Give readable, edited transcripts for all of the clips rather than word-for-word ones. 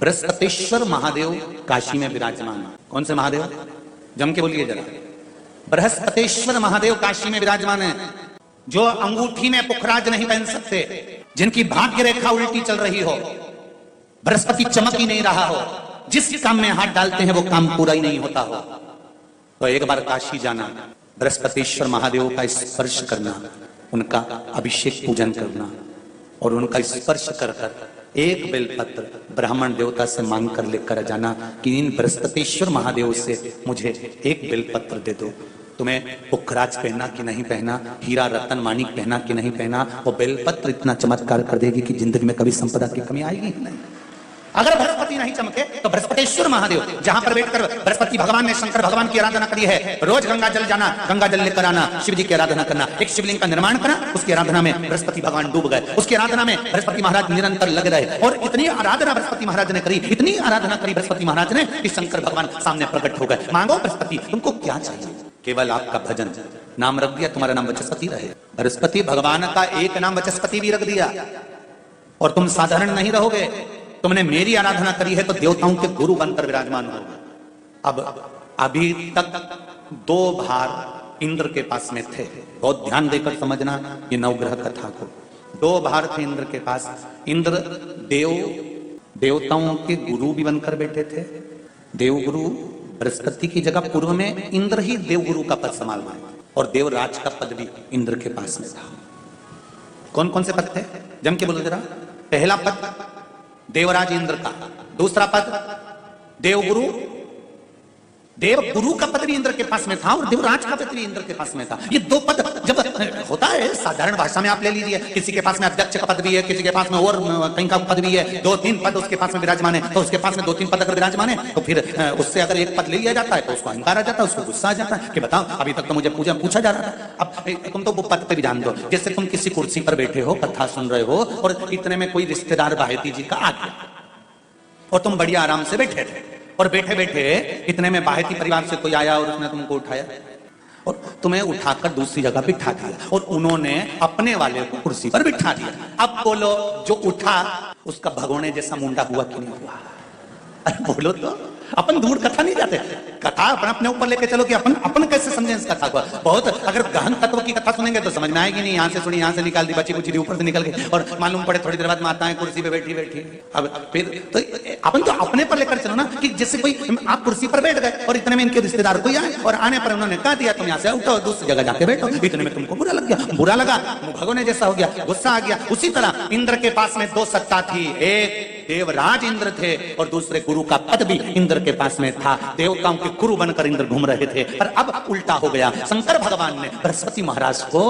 बृहस्पतेश्वर महादेव काशी में विराजमान। कौन से महादेव? जम के बोलिए जरा। बृहस्पतेश्वर महादेव काशी में विराजमान है, जो अंगूठी में पुखराज नहीं पहन सकते, जिनकी भाग्य रेखा उल्टी चल रही हो, बृहस्पति चमक ही नहीं रहा हो, जिस काम में हाथ डालते हैं वो काम पूरा ही नहीं होता हो, तो एक बार काशी जाना, बृहस्पतेश्वर महादेव का स्पर्श करना, उनका अभिषेक पूजन करना और उनका स्पर्श कर एक बेलपत्र ब्राह्मण देवता से मांग कर लेकर जाना कि इन बृहस्पतेश्वर महादेव से मुझे एक बेलपत्र दे दो। तुम्हें पुखराज पहना कि नहीं पहना, हीरा रतन माणिक पहना कि नहीं पहना, वो बेलपत्र इतना चमत्कार कर देगी कि जिंदगी में कभी संपदा की कमी आएगी ही नहीं। अगर बृहस्पति नहीं चमके तो बृहस्पतेश्वर महादेव, जहां पर बैठकर बृहस्पति भगवान ने शंकर भगवान की आराधना करी है, रोज गंगा जल जाना, गंगा जल लेकर आना, शिव जी की आराधना करना, एक शिवलिंग का निर्माण करा, उसकी आराधना में बृहस्पति भगवान डूब गए, उसकी आराधना में बृहस्पति महाराज निरंतर लग रहे और इतनी आराधना बृहस्पति महाराज ने करी, इतनी आराधना करी बृहस्पति महाराज ने कि शंकर भगवान सामने प्रकट हो गए। मांगो बृहस्पति, तुमको क्या चाहिए? केवल आपका भजन, नाम रख दिया, तुम्हारा नाम वचस्पति रहे। बृहस्पति भगवान का एक नाम वचस्पति भी रख दिया और तुम साधारण नहीं रहोगे। तुमने मेरी आराधना करी है तो देवताओं के गुरु बनकर विराजमान हो। अब अभी तक 2 भार इंद्र के पास में थे, बहुत ध्यान देकर समझना ये नवग्रह कथा को। 2 भार थे इंद्र के पास। इंद्र देवताओं के गुरु भी बनकर बैठे थे। देवगुरु बृहस्पति की जगह पूर्व में इंद्र ही देवगुरु का पद संभाल रहे और देवराज का पद भी इंद्र के पास में था। कौन कौन से पद थे? जम के बोलो जरा। पहला पद देवराज इंद्र का, दूसरा पद देवगुरु, देवगुरु का पद भी इंद्र के पास में था और देवराज का पद भी इंद्र के पास में था। ये 2 पद जब होता है साधारण भाषा में आप ले लीजिए, किसी के पास में अध्यक्ष का पद भी है, किसी के पास में और कहीं का पद भी है, 2-3 पद उसके पास में विराजमान है, तो उसके पास में 2-3 पद अगर विराजमान है तो फिर उससे अगर एक पद ले लिया जाता है तो उसको अहंकार आ जाता है, उसको गुस्सा आ जाता है कि बताओ अभी तक तो मुझे पूछा जा रहा था, अब तुम तो वो पद पे भी जान दो। जैसे तुम किसी कुर्सी पर बैठे हो, कथा सुन रहे हो और इतने में कोई रिश्तेदार बाहेती जी का आ गया और तुम बढ़िया आराम से बैठे थे और बैठे बैठे इतने में बाहेती परिवार से कोई आया और उसने तुमको उठाया और तुम्हें उठाकर दूसरी जगह बिठा दिया और उन्होंने अपने वाले को कुर्सी पर बिठा दिया। अब बोलो, जो उठा उसका भगोने जैसा मुंडा हुआ कि नहीं हुआ? अरे बोलो तो। अपन दूर कथा नहीं जाते, कथा अपन अपने ऊपर लेके चलो कि अपन कैसे समझें इस कथा को। बहुत अगर गहन तत्व की कथा सुनेंगे तो समझ में आएगी नहीं। यहाँ से सुनी, यहाँ से निकाल दी, बची कुछ ऊपर से निकल गई और मालूम पड़े थोड़ी देर बाद माताएं कुर्सी पे बैठी अब फिर तो अपन तो अपने पर लेकर चलो ना कि जैसे कोई आप कुर्सी पर बैठ गए और इतने में इनके रिश्तेदार कोई आए और आने पर उन्होंने कहा दिया तुम यहाँ से उठो दूसरी जगह जाके बैठो, इतने में तुमको बुरा लग गया, बुरा लगा, भगोने जैसा हो गया, गुस्सा आ गया। उसी तरह इंद्र के पास में 2 सत्ता थी, एक देवराज इंद्र थे और दूसरे गुरु का पद भी इंद्र के पास में था। देवताओं के गुरु बनकर इंद्र घूम रहे थे, पर अब उल्टा हो गया। शंकर भगवान ने बृहस्पति महाराज को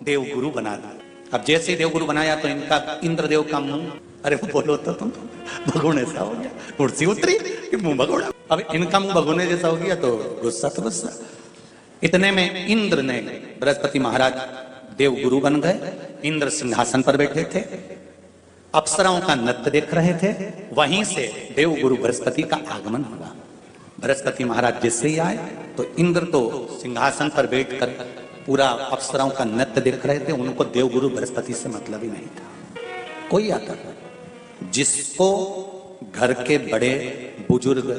देवगुरु बना दिया। अब जैसे देवगुरु बनाया तो इनका इंद्रदेव का मुंह, अरे बोलो तो तुम, भगोने सा हो गया, कुर्सी उतरी कि मुंह भगोड़ा। अब इनका मुंह भगोने जैसा हो गया तो गुस्सा तो गुस्सा। इतने में इंद्र ने, बृहस्पति महाराज देवगुरु बन गए, इंद्र सिंहासन पर बैठे थे, अप्सराओं का नृत्य देख रहे थे। वहीं से देवगुरु बृहस्पति का आगमन हुआ। बृहस्पति महाराज जैसे ही आए तो इंद्र तो सिंहासन पर बैठकर पूरा अप्सराओं का नृत्य देख रहे थे। उनको देवगुरु बृहस्पति से मतलब ही नहीं था। कोई आता था, जिसको घर के बड़े बुजुर्ग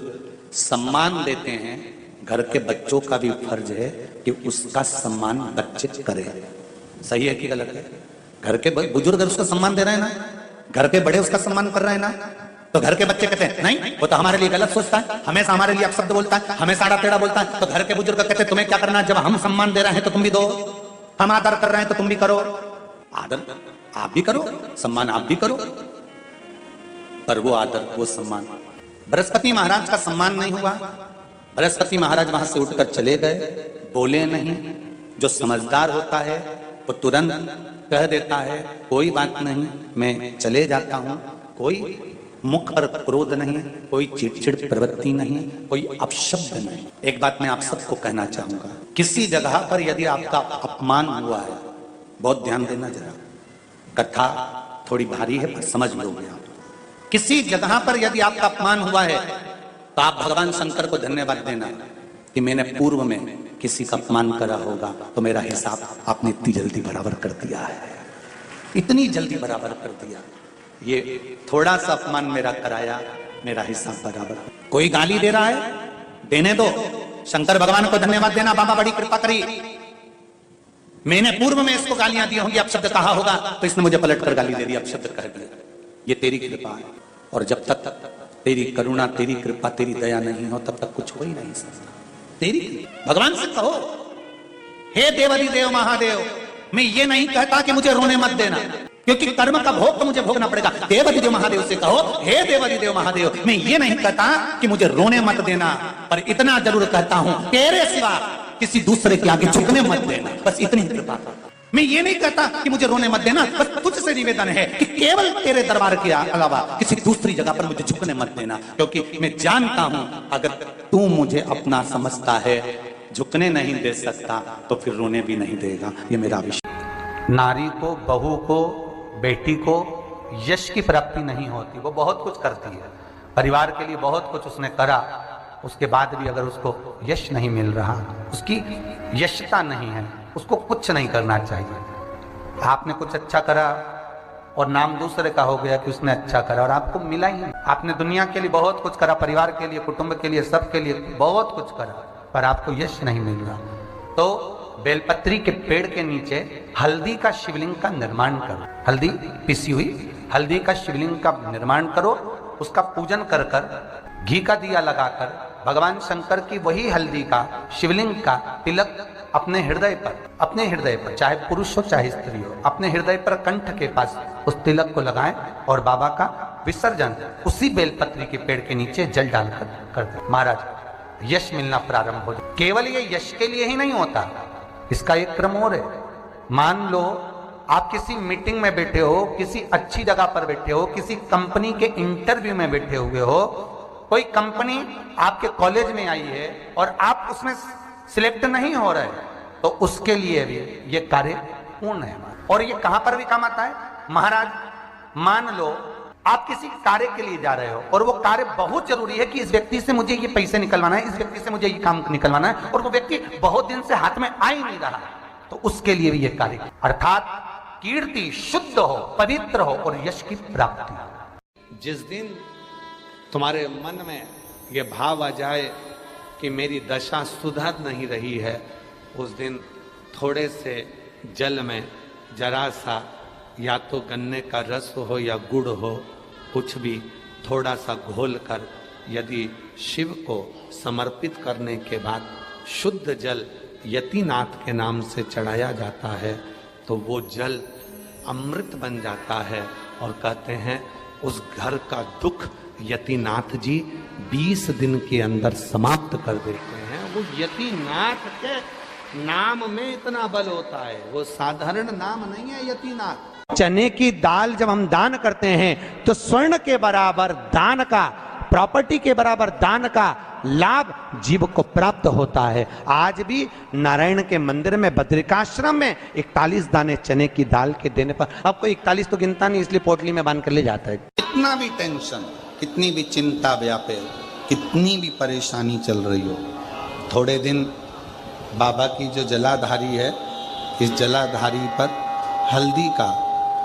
सम्मान देते हैं, घर के बच्चों का भी फर्ज है कि उसका सम्मान बच्चे करें। सही है कि गलत है? घर के बुजुर्ग उसका सम्मान दे रहे हैं ना, घर के बड़े उसका सम्मान कर रहे हैं ना, तो घर के बच्चे कहते हैं नहीं वो तो हमारे लिए गलत सोचता है, हमेशा हमारे लिए अपशब्द बोलता है, हमेशा आड़ा टेढ़ा बोलता है। तो घर के बुजुर्ग कहते हैं तुम्हें क्या करना, जब हम सम्मान दे रहे हैं तो तुम भी दो, हम आदर कर रहे हैं तो तुम भी करो, आदर आप भी करो, सम्मान आप भी करो। पर वो आदर, वो सम्मान बृहस्पति महाराज का सम्मान नहीं हुआ। बृहस्पति महाराज वहां से उठकर चले गए, बोले नहीं। जो समझदार होता है वो तुरंत कह देता है कोई बात नहीं, मैं चले जाता हूं। कोई मुख पर क्रोध नहीं, कोई चिड़चिड़ प्रवृत्ति नहीं, कोई अपशब्द नहीं। एक बात मैं आप सबको कहना चाहूंगा, किसी जगह पर यदि आपका अपमान हुआ है, बहुत ध्यान देना जरा, कथा थोड़ी भारी है पर समझ लोगे आप। किसी जगह पर यदि आपका अपमान हुआ है तो आप भगवान शंकर को धन्यवाद देना कि मैंने पूर्व में किसी का अपमान करा होगा तो मेरा हिसाब आपने इतनी जल्दी बराबर कर दिया है, इतनी जल्दी बराबर कर दिया। ये थोड़ा सा अपमान मेरा कराया, मेरा हिस्सा बराबर। कोई गाली दे रहा है, देने दो, शंकर भगवान को धन्यवाद देना, बाबा बड़ी कृपा करी। मैंने पूर्व में इसको गालियां दी होंगी, अपशब्द कहा होगा, तो इसने मुझे पलट कर गाली दे दी, अपशब्द कह दिया। ये तेरी कृपा है, और जब तक तेरी करुणा, तेरी कृपा, तेरी दया नहीं हो, तब तक कुछ हो ही नहीं सकता। तेरी भगवान से कहो, हे देवाधिदेव महादेव, मैं ये नहीं कहता कि मुझे रोने मत देना, क्योंकि कर्म का भोग तो मुझे भोगना पड़ेगा। देवाधिदेव महादेव से कहो, हे देवाधिदेव महादेव, मैं ये नहीं कहता कि मुझे रोने मत देना, पर इतना जरूर कहता हूं, तेरे सिवा किसी दूसरे के आगे झुकने मत देना, बस इतनी कृपा कर। मैं ये नहीं कहता कि मुझे रोने मत देना, बस तुझसे निवेदन है कि केवल तेरे दरबार के अलावा किसी दूसरी जगह पर मुझे झुकने मत देना, क्योंकि मैं जानता हूं अगर तू मुझे अपना समझता है, झुकने नहीं दे सकता, तो फिर रोने भी नहीं देगा। ये मेरा विषय। नारी को, बहू को, बेटी को यश की प्राप्ति नहीं होती, वो बहुत कुछ करती है, परिवार के लिए बहुत कुछ उसने करा, उसके बाद भी अगर उसको यश नहीं मिल रहा, उसकी यशता नहीं है, उसको कुछ नहीं करना चाहिए। आपने कुछ अच्छा करा और नाम दूसरे का हो गया कि उसने अच्छा करा, और आपको मिला ही नहीं। आपने दुनिया के लिए बहुत कुछ करा, परिवार के लिए, कुटुंब के लिए, सबके लिए बहुत कुछ करा, पर आपको यश नहीं मिल रहा, तो बेलपत्री के पेड़ के नीचे हल्दी का शिवलिंग का निर्माण करो। हल्दी पिसी हुई हल्दी का शिवलिंग का निर्माण करो, उसका पूजन कर कर, घी का दिया लगाकर भगवान शंकर की वही हल्दी का शिवलिंग का तिलक अपने हृदय पर, चाहे पुरुष हो चाहे स्त्री हो, अपने हृदय पर कंठ के पास उस तिलक को लगाएं और बाबा का विसर्जन उसी बेलपत्री के पेड़ के नीचे जल डालकर कर दें। महाराज, यश मिलना प्रारंभ हो जाए। केवल ये यश के लिए ही नहीं होता, इसका एक क्रम और है। मान लो आप किसी मीटिंग में बैठे हो, किसी अच्छी जगह पर बैठे हो, किसी कंपनी के इंटरव्यू में बैठे हुए हो, कोई कंपनी आपके कॉलेज में आई है और आप उसमें सिलेक्ट नहीं हो रहे, तो उसके लिए भी ये कार्य पूर्ण है। और ये कहां पर भी काम आता है महाराज। मान लो आप किसी कार्य के लिए जा रहे हो और वो कार्य बहुत जरूरी है कि इस व्यक्ति से मुझे ये पैसे निकलवाना है, इस व्यक्ति से मुझे ये काम निकलवाना है, और वो व्यक्ति बहुत दिन से हाथ में आ ही नहीं रहा, तो उसके लिए भी ये कार्य, अर्थात कीर्ति शुद्ध हो, पवित्र हो और यश की प्राप्ति। जिस दिन तुम्हारे मन में ये भाव आ जाए कि मेरी दशा सुधर नहीं रही है, उस दिन थोड़े से जल में जरा सा, या तो गन्ने का रस हो या गुड़ हो, कुछ भी थोड़ा सा घोल कर यदि शिव को समर्पित करने के बाद शुद्ध जल यतिनाथ के नाम से चढ़ाया जाता है, तो वो जल अमृत बन जाता है। और कहते हैं उस घर का दुख यतिनाथ जी 20 दिन के अंदर समाप्त कर देते हैं। वो यतिनाथ के नाम में इतना बल होता है, वो साधारण नाम नहीं है यतिनाथ। चने की दाल जब हम दान करते हैं तो स्वर्ण के बराबर दान का, प्रॉपर्टी के बराबर दान का लाभ जीव को प्राप्त होता है। आज भी नारायण के मंदिर में, बद्रिकाश्रम में 41 दाने चने की दाल के देने पर, आपको 41 तो गिनता नहीं, इसलिए पोटली में बांध कर ले जाता है। कितना भी टेंशन, कितनी भी चिंता व्यापे, कितनी भी परेशानी चल रही हो, थोड़े दिन बाबा की जो जलाधारी है, इस जलाधारी पर हल्दी का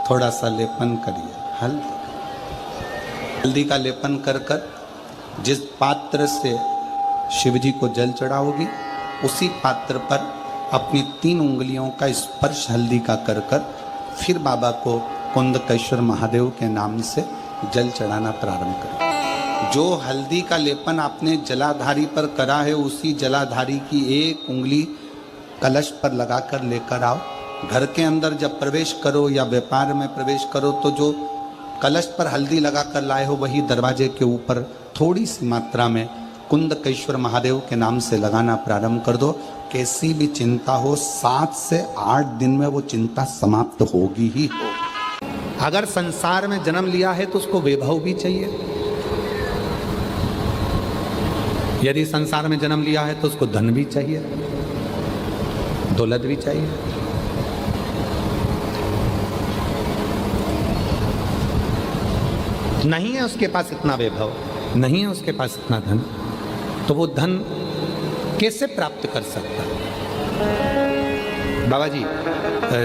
थोड़ा सा लेपन करिए। हल्दी का लेपन कर कर जिस पात्र से शिव जी को जल चढ़ाओगी, उसी पात्र पर अपनी 3 उंगलियों का स्पर्श हल्दी का कर कर फिर बाबा को कुंदकेश्वर महादेव के नाम से जल चढ़ाना प्रारंभ करें। जो हल्दी का लेपन आपने जलाधारी पर करा है, उसी जलाधारी की 1 उंगली कलश पर लगाकर लेकर आओ। घर के अंदर जब प्रवेश करो या व्यापार में प्रवेश करो, तो जो कलश पर हल्दी लगाकर लाए हो, वही दरवाजे के ऊपर थोड़ी सी मात्रा में कुंदकेश्वर महादेव के नाम से लगाना प्रारंभ कर दो। कैसी भी चिंता हो, 7 से 8 दिन में वो चिंता समाप्त होगी ही होगी। अगर संसार में जन्म लिया है तो उसको वैभव भी चाहिए, यदि संसार में जन्म लिया है तो उसको धन भी चाहिए, दौलत भी चाहिए। नहीं है उसके पास इतना वैभव, नहीं है उसके पास इतना धन, तो वो धन कैसे प्राप्त कर सकता है? बाबा जी,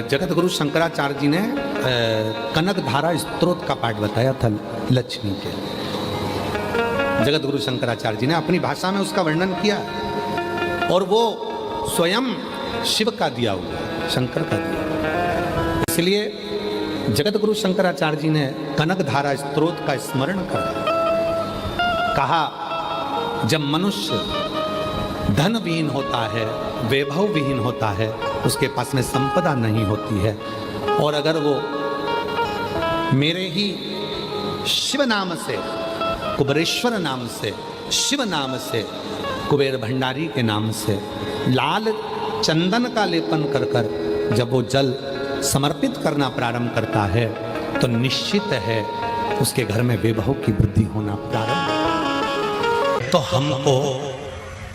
जगत गुरु शंकराचार्य जी ने कनक धारा स्त्रोत का पाठ बताया था लक्ष्मी के। जगत गुरु शंकराचार्य जी ने अपनी भाषा में उसका वर्णन किया और वो स्वयं शिव का दिया हुआ है, शंकर का दिया हुआ। इसलिए जगत गुरु शंकराचार्य जी ने कनक धारा स्त्रोत का स्मरण करा। कहा जब मनुष्य धन विहीन होता है, वैभव विहीन होता है, उसके पास में संपदा नहीं होती है, और अगर वो मेरे ही शिव नाम से, कुबेरेश्वर नाम से, शिव नाम से, कुबेर भंडारी के नाम से लाल चंदन का लेपन कर कर जब वो जल समर्पित करना प्रारंभ करता है तो निश्चित है उसके घर में वैभव की वृद्धि होना प्रारंभ। तो हमको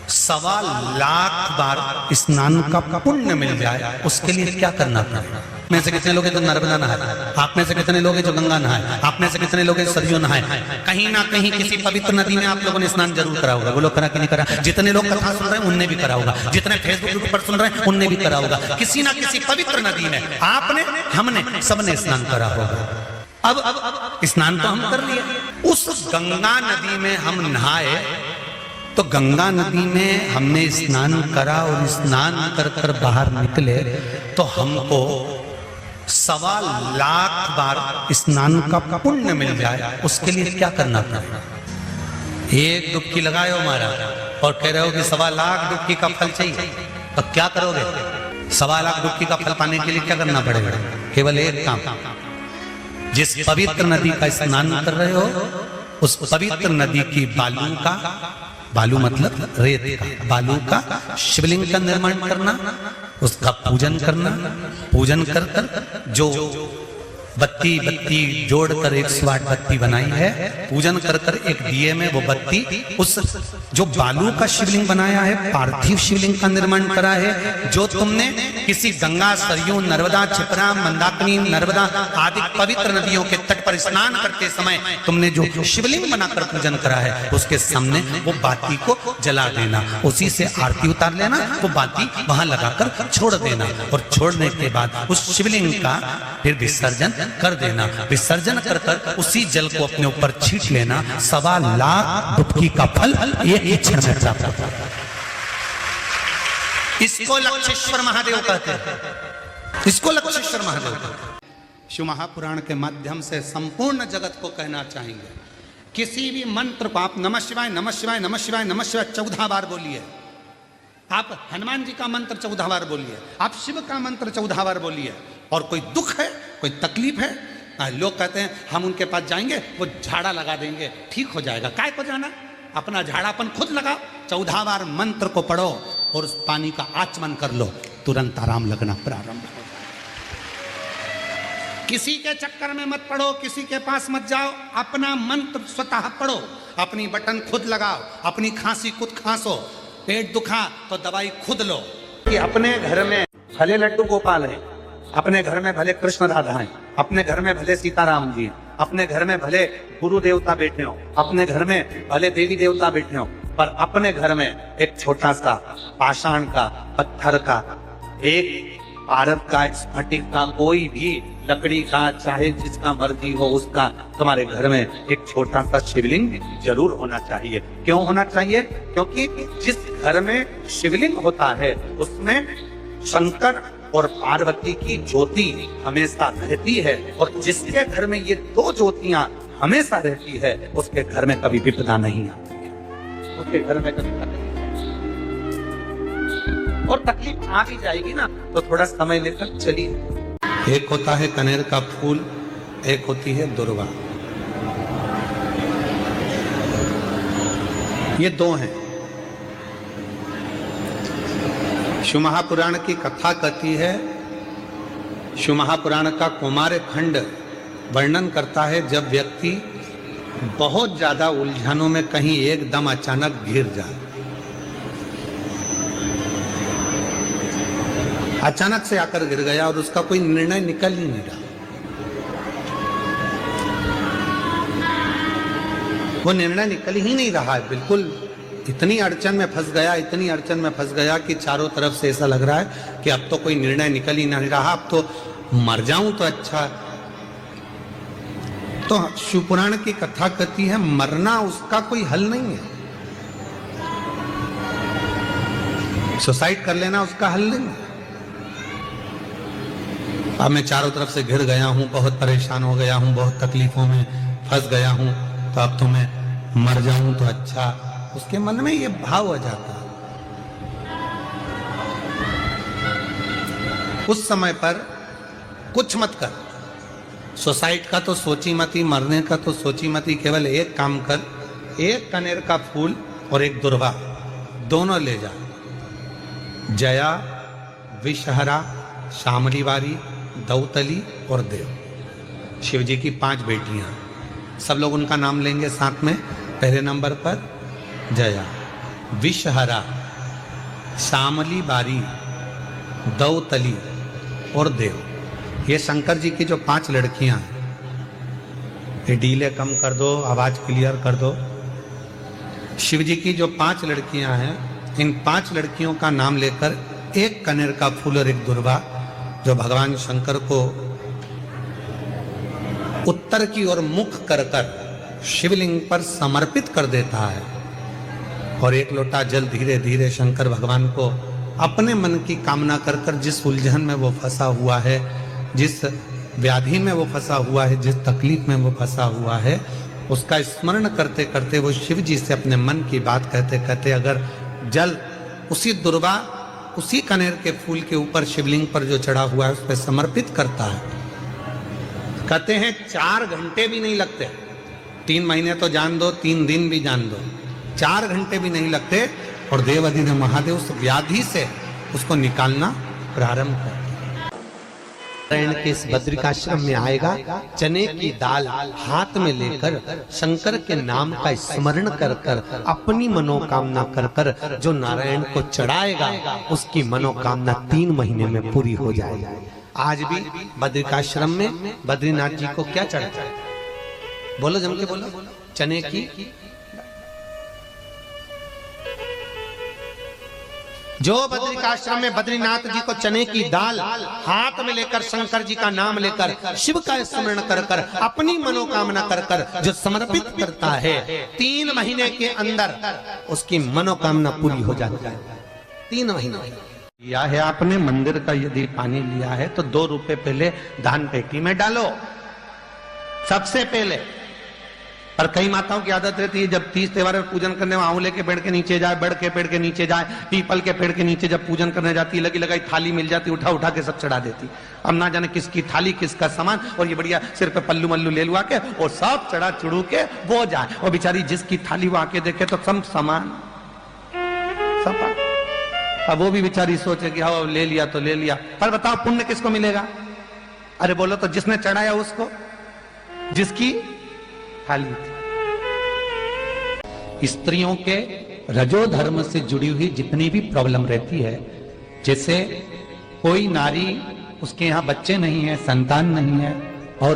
1.25 लाख बार स्नान का पुण्य मिल जाए, उसके लिए क्या करना पड़ेगा? आप में से कितने लोग हैं जो नर्मदा नहाए? आप में से कितने लोग हैं जो गंगा नहाए? आप में से कितने लोग हैं सरयू नहाए? कहीं ना कहीं किसी पवित्र नदी में आप लोगों ने स्नान जरूर करा होगा। बोलो करा कि नहीं करा? जितने लोग कथा सुन रहे हैं उनने भी करा होगा, जितने फेसबुक यूट्यूब पर सुन रहे हैं उनने भी करा होगा। किसी ना किसी पवित्र नदी में आपने, हमने, सबने स्नान करा होगा। अब स्नान तो हम कर लिए, उस गंगा नदी में हम नहाए तो गंगा नदी में हमने स्नान करा और स्नान कर कर बाहर निकले तो हमको 1.25 लाख बार स्नान का पुण्य मिल जाए, उसके लिए क्या करना पड़ेगा? एक डुबकी लगाए हो हमारा और कह रहे हो कि 1.25 लाख डुबकी का फल चाहिए, तो क्या करोगे? 1.25 लाख डुबकी का फल पाने के लिए क्या करना पड़ेगा? केवल एक काम, जिस पवित्र नदी का स्नान कर रहे हो उस पवित्र नदी की बालू का, बालू मतलब रेत का, बालू का शिवलिंग का निर्माण करना, उसका पूजन करना, पूजन कर कर जो बत्ती जोड़कर 108 बत्ती बनाई है, पूजन कर कर एक दिए में वो बत्ती, उस जो बालू का शिवलिंग बनाया है, पार्थिव शिवलिंग का निर्माण करा है, जो तुमने किसी गंगा, सरयू, नर्मदा, क्षिप्रा, मंदाकिनी, नर्मदा आदि पवित्र नदियों के तट पर स्नान करते समय तुमने जो शिवलिंग बनाकर पूजन करा है, उसके सामने वो बाती को जला देना, उसी से आरती उतार लेना, वो बाती वहां लगाकर छोड़ देना, और छोड़ने के बाद उस शिवलिंग का फिर विसर्जन कर देना। विसर्जन कर कर उसी जल को अपने ऊपर छींट लेना। 1.25 लाख डुबकी का फल एक ही क्षण में प्राप्त होता है। इसको लक्षेश्वर महादेव कहते हैं, इसको लक्षेश्वर महादेव कहते हैं। शिव महापुराण के माध्यम से संपूर्ण जगत को कहना चाहेंगे, किसी भी मंत्र को आप नमः शिवाय, नमः शिवाय, नमः शिवाय, नमः शिवाय 14 बार बोलिए। आप हनुमान जी का मंत्र 14 बार बोलिए, आप शिव का मंत्र 14 बार बोलिए। और कोई दुख है, कोई तकलीफ है, लोग कहते हैं हम उनके पास जाएंगे, वो झाड़ा लगा देंगे, ठीक हो जाएगा। काय को जाना? अपना झाड़ापन खुद लगाओ, 14 बार मंत्र को पढ़ो और उस पानी का आचमन कर लो, तुरंत आराम लगना प्रारंभ हो जाए। किसी के चक्कर में मत पढ़ो, किसी के पास मत जाओ, अपना मंत्र स्वतः पढ़ो, अपनी बटन खुद लगाओ, अपनी खांसी खुद खांसो, पेट दुखा तो दवाई खुद लो। कि अपने घर में भले लड्डू गोपाल है, अपने घर में भले कृष्ण राधा हैं, अपने घर में भले सीताराम जी, अपने घर में भले गुरु देवता बैठे हो, अपने घर में भले देवी देवता बैठे हो, पर अपने घर में एक छोटा सा पाषाण का, पत्थर का, एक पारद का, स्फटिक का, कोई भी लकड़ी का, चाहे जिसका मर्जी हो उसका, तुम्हारे घर में एक छोटा सा शिवलिंग जरूर होना चाहिए। क्यों होना चाहिए? क्योंकि जिस घर में शिवलिंग होता है उसमें शंकर और पार्वती की ज्योति हमेशा रहती है, और जिसके घर में ये 2 ज्योतियां हमेशा रहती है उसके घर में कभी विपदा नहीं आती है, उसके घर में कभी तकलीफ, और तकलीफ आ भी जाएगी ना तो थोड़ा समय लेकर चलिए। एक होता है कनेर का फूल, एक होती है दुर्वा, ये 2 हैं। शिव महापुराण की कथा कहती है, शिव महापुराण का कुमार खंड वर्णन करता है जब व्यक्ति बहुत ज्यादा उलझनों में कहीं एकदम अचानक घिर जाए, अचानक से आकर गिर गया और उसका कोई निर्णय निकल ही नहीं रहा, वो निर्णय निकल ही नहीं रहा है, बिल्कुल इतनी अड़चन में फंस गया, इतनी अड़चन में फंस गया कि चारों तरफ से ऐसा लग रहा है कि अब तो कोई निर्णय निकल ही नहीं रहा, अब तो मर जाऊं तो अच्छा, तो शिव पुराण की कथा कहती है मरना उसका कोई हल नहीं है, सुसाइड कर लेना उसका हल नहीं है। अब मैं चारों तरफ से घिर गया हूं, बहुत परेशान हो गया हूं, बहुत तकलीफों में फंस गया हूं, तो अब तो मैं मर जाऊं तो अच्छा, उसके मन में ये भाव आ जाता है। उस समय पर कुछ मत कर, सुसाइड का तो सोची मत ही, मरने का तो सोची मत ही, केवल एक काम कर, एक कनेर का फूल और एक दुर्वा दोनों ले जा। जया, विषहरा, शामलीवारी, दौतली और देव, शिव जी की 5 बेटियां, सब लोग उनका नाम लेंगे साथ में। पहले नंबर पर जया, विषहरा, शामलीवारी, दौतली और देव, ये शंकर जी की जो 5 लड़कियां हैं। ये डीले कम कर दो, आवाज क्लियर कर दो। शिव जी की जो 5 लड़कियां हैं, इन 5 लड़कियों का नाम लेकर एक कनेर का फूल और एक दुर्वा जो भगवान शंकर को उत्तर की ओर मुख कर कर शिवलिंग पर समर्पित कर देता है, और एक लोटा जल धीरे धीरे शंकर भगवान को अपने मन की कामना कर कर, जिस उलझन में वो फंसा हुआ है, जिस व्याधि में वो फंसा हुआ है, जिस तकलीफ में वो फंसा हुआ है, उसका स्मरण करते करते वो शिव जी से अपने मन की बात कहते कहते अगर जल उसी दुर्वा, उसी कनेर के फूल के ऊपर शिवलिंग पर जो चढ़ा हुआ है उस पर समर्पित करता है, कहते हैं 4 घंटे भी नहीं लगते। 3 महीने तो जान दो, 3 दिन भी जान दो, 4 घंटे भी नहीं लगते, और देवाधिदेव महादेव उस व्याधि से उसको निकालना प्रारंभ कर। नारायण के इस बद्रिकाश्रम में आएगा, चने की दाल हाथ में लेकर शंकर के नाम का स्मरण कर कर अपनी मनोकामना कर कर जो नारायण को चढ़ाएगा उसकी मनोकामना 3 महीने में पूरी हो जाएगी। आज भी बद्रिकाश्रम में बद्रीनाथ जी को क्या चढ़ता है? बोलो जम के बोलो। चने की, जो बद्रिकाश्रम में बद्रीनाथ जी को चने की दाल हाथ में लेकर शंकर जी का नाम लेकर शिव का स्मरण कर कर अपनी मनोकामना कर कर जो समर्पित करता है, 3 महीने के अंदर उसकी मनोकामना पूरी हो जाती है। 3 महीने लिया है आपने मंदिर का, यदि पानी लिया है तो 2 रुपए पहले दान पेटी में डालो सबसे पहले। पर कई माताओं की आदत रहती है जब 30 त्योहार में पूजन करने में आंवले के पेड़ के नीचे जाए, बड़ के पेड़ के नीचे जाए, पीपल के पेड़ के नीचे जब पूजन करने जाती है, लगी लगाई थाली मिल जाती, उठा उठा के सब चढ़ा देती। अब ना जाने किसकी थाली किसका सामान, और ये बढ़िया सिर पे पल्लू मल्लू ले लुआ के और सब चढ़ा चढ़ू के वो जाए, और बेचारी जिसकी थाली वो आके देखे तो सब सामान सब। अब वो भी बेचारी सोचे कि हाँ ले लिया तो ले लिया, पर बताओ पुण्य किसको मिलेगा? अरे बोलो तो जिसने चढ़ाया उसको, जिसकी थाली थी। स्त्रियों के रजो धर्म से जुड़ी हुई जितनी भी प्रॉब्लम रहती है, जैसे कोई नारी उसके यहाँ बच्चे नहीं है, संतान नहीं है, और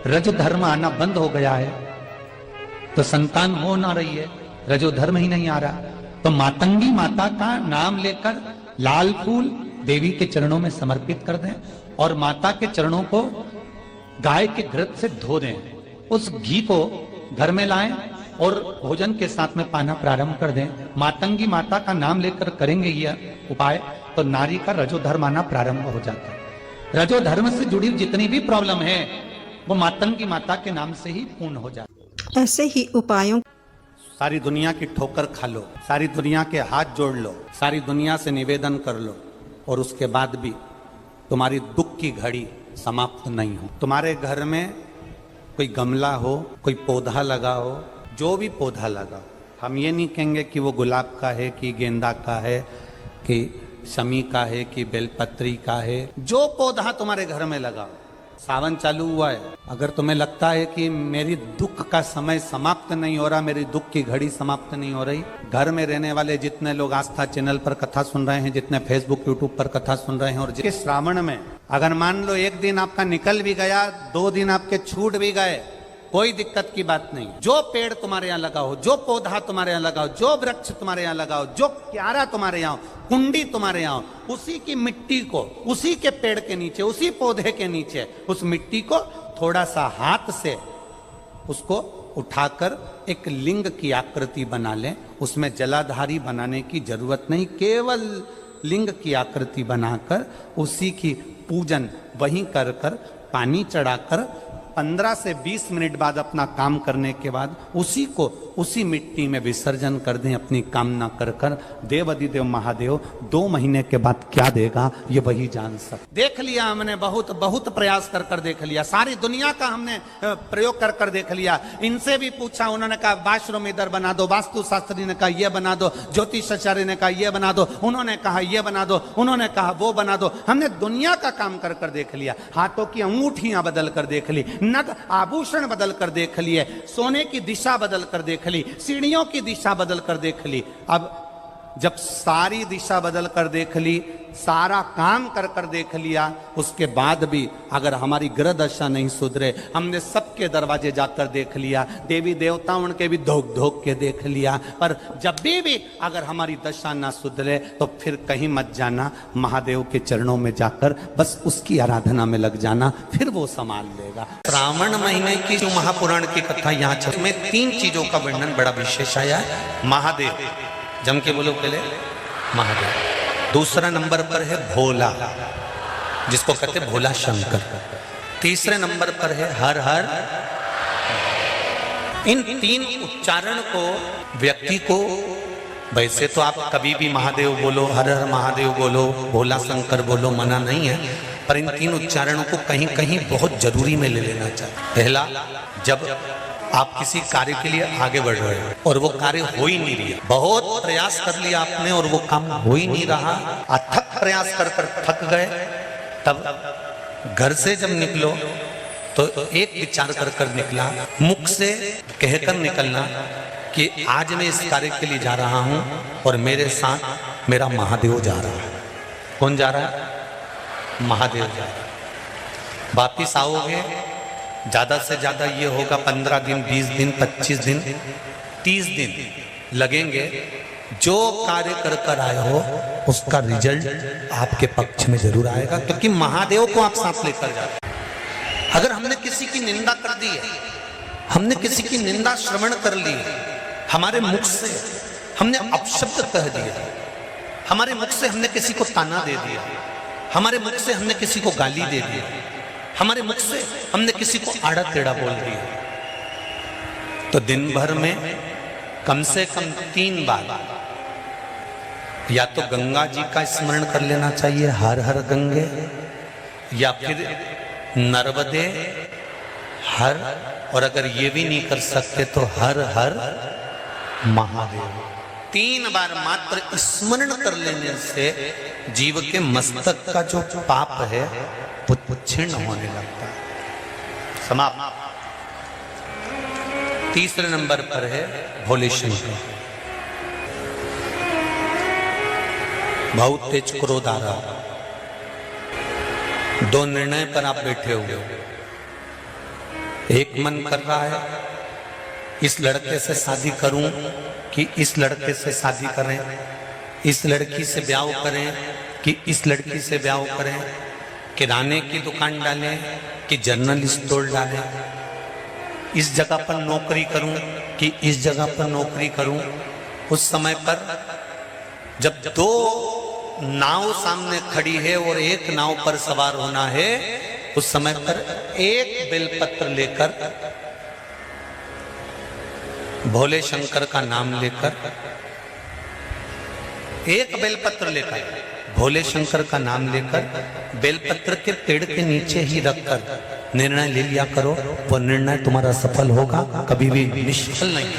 रज धर्म आना बंद हो गया है, तो संतान हो ना रही है, रजो धर्म ही नहीं आ रहा, तो मातंगी माता का नाम लेकर लाल फूल देवी के चरणों में समर्पित कर दें, और माता के चरणों को गाय के घृत से धो दें, उस घी को घर में लाएं और भोजन के साथ में पाना प्रारंभ कर दें। मातंगी माता का नाम लेकर करेंगे यह उपाय तो नारी का रजो धर्म आना प्रारंभ हो जाता है। रजो धर्म से जुड़ी जितनी भी प्रॉब्लम है वो मातंगी माता के नाम से ही पूर्ण हो जाती है। ऐसे ही उपायों, सारी दुनिया की ठोकर खा लो, सारी दुनिया के हाथ जोड़ लो, सारी दुनिया से निवेदन कर लो, और उसके बाद भी तुम्हारी दुख की घड़ी समाप्त नहीं हो। तुम्हारे घर में कोई गमला हो, कोई पौधा लगा हो, जो भी पौधा लगा, हम ये नहीं कहेंगे कि वो गुलाब का है कि गेंदा का है कि शमी का है कि बेलपत्री का है, जो पौधा तुम्हारे घर में लगा। सावन चालू हुआ है, अगर तुम्हें लगता है कि मेरी दुख का समय समाप्त नहीं हो रहा, मेरी दुख की घड़ी समाप्त नहीं हो रही, घर में रहने वाले जितने लोग आस्था चैनल पर कथा सुन रहे हैं, जितने फेसबुक यूट्यूब पर कथा सुन रहे हैं, और जिसके श्रावण में अगर मान लो 1 दिन आपका निकल भी गया, 2 दिन आपके छूट भी गए, कोई दिक्कत की बात नहीं। जो पेड़ तुम्हारे यहाँ लगा हो, जो पौधा तुम्हारे यहाँ लगा हो, जो वृक्ष तुम्हारे यहाँ लगा हो, जो क्यारा तुम्हारे यहाँ, कुंडी तुम्हारे यहाँ, उसी की मिट्टी को, उसी के पेड़ के नीचे, उसी पौधे के नीचे, उस मिट्टी को थोड़ा सा हाथ से उसको उठाकर एक लिंग की आकृति बना लें। उसमें जलाधारी बनाने की जरूरत नहीं, केवल लिंग की आकृति बनाकर उसी की पूजन वहीं कर कर पानी चढ़ाकर 15 से 20 मिनट बाद अपना काम करने के बाद उसी को उसी मिट्टी में विसर्जन कर दें अपनी कामना कर कर। देव अधिदेव महादेव 2 महीने के बाद क्या देगा ये वही जान सकते। देख लिया हमने, बहुत बहुत प्रयास कर कर देख लिया, सारी दुनिया का हमने प्रयोग कर कर देख लिया। इनसे भी पूछा, उन्होंने कहा वाशरूम इधर बना दो, वास्तु शास्त्री ने कहा ये बना दो, ज्योतिषाचार्य ने कहा ये बना दो, उन्होंने कहा ये बना दो, उन्होंने कहा वो बना दो। हमने दुनिया का काम कर कर देख लिया, हाथों की अंगूठियां बदल कर देख ली, नग आभूषण बदल कर देख लिए, सोने की दिशा बदल कर देख ली, सीढ़ियों की दिशा बदल कर देख ली। अब जब सारी दिशा बदल कर देख ली, सारा काम कर कर देख लिया, उसके बाद भी अगर हमारी ग्रह दशा नहीं सुधरे, हमने सबके दरवाजे जाकर देख लिया, देवी देवता उनके भी धोक धोक के देख लिया, पर जब भी अगर हमारी दशा ना सुधरे तो फिर कहीं मत जाना, महादेव के चरणों में जाकर बस उसकी आराधना में लग जाना, फिर वो संभाल लेगा। श्रावण महीने की जो महापुराण की कथा यहाँ चल में 3 चीजों का वर्णन बड़ा विशेष आया है। महादेव, जम के बोलो पहले, महादेव। दूसरा नंबर पर है भोला, जिसको कहते हैं भोला शंकर। तीसरे नंबर पर है हर हर। इन 3 उच्चारण को व्यक्ति को, वैसे तो आप कभी भी महादेव बोलो, हर हर महादेव बोलो, भोला शंकर बोलो, मना नहीं है, पर इन 3 उच्चारणों को कहीं कहीं बहुत जरूरी में ले लेना चाहिए। पहला, जब आप किसी कार्य के लिए आगे बढ़ रहे हो और वो कार्य हो ही नहीं रही, बहुत प्रयास कर लिया आपने और वो काम हो ही नहीं रहा, अथक प्रयास कर कर थक गए, तब घर से जब निकलो तो एक विचार कर कर निकला, मुख से कहकर निकलना कि आज मैं इस कार्य के लिए जा रहा हूं और मेरे साथ मेरा महादेव जा रहा है। कौन जा रहा है? महादेव जा रहा है। वापिस आओगे, ज्यादा से ज्यादा ये होगा 15 दिन, 20 दिन, 25 दिन, 30 दिन लगेंगे। जो कार्य कर कर आए हो उसका रिजल्ट आपके पक्ष में जरूर आएगा, क्योंकि महादेव को आप साथ लेकर जाते। अगर हमने किसी की निंदा कर दी है, हमने किसी की निंदा श्रवण कर ली, हमारे मुख से हमने अपशब्द कह दिया, हमारे मुख से हमने किसी को ताना दे दिया, हमारे मुख से हमने किसी को गाली दे दी, हमारे मुख से हमने किसी को आड़ा टेढ़ा बोल दिया, तो दिन भर में कम से कम 3 बार या तो गंगा जी का स्मरण कर लेना चाहिए, हर हर गंगे, या फिर नर्मदे हर, और अगर ये भी नहीं कर सकते तो हर हर महादेव। 3 बार मात्र स्मरण कर लेने से जीव के मस्तक का जो पाप है वो क्षीण होने लगता है, समाप्त। तीसरे नंबर पर है भोले शंकर। बहुत तेज क्रोध आ रहा, 2 निर्णय पर आप बैठे हुए हो। एक मन कर रहा है इस लड़के से शादी करूं कि इस लड़के से शादी करें, इस लड़की से ब्याह करें कि इस लड़की से ब्याह करें, किराने की दुकान डालें कि जनरल स्टोर डालें, इस जगह पर नौकरी करूं कि इस जगह पर नौकरी करूं। उस समय पर जब 2 नाव सामने खड़ी है और एक नाव पर सवार होना है, उस समय पर एक बेलपत्र लेकर, भोले शंकर का नाम लेकर, एक बेलपत्र लेकर, भोले शंकर का नाम लेकर बेलपत्र के पेड़ के नीचे ही रखकर निर्णय ले लिया करो, वो निर्णय तुम्हारा सफल होगा, कभी भी निष्फल नहीं।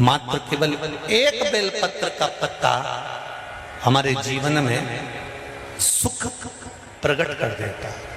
मात्र केवल एक बेलपत्र का पत्ता हमारे जीवन में सुख प्रकट कर देता है।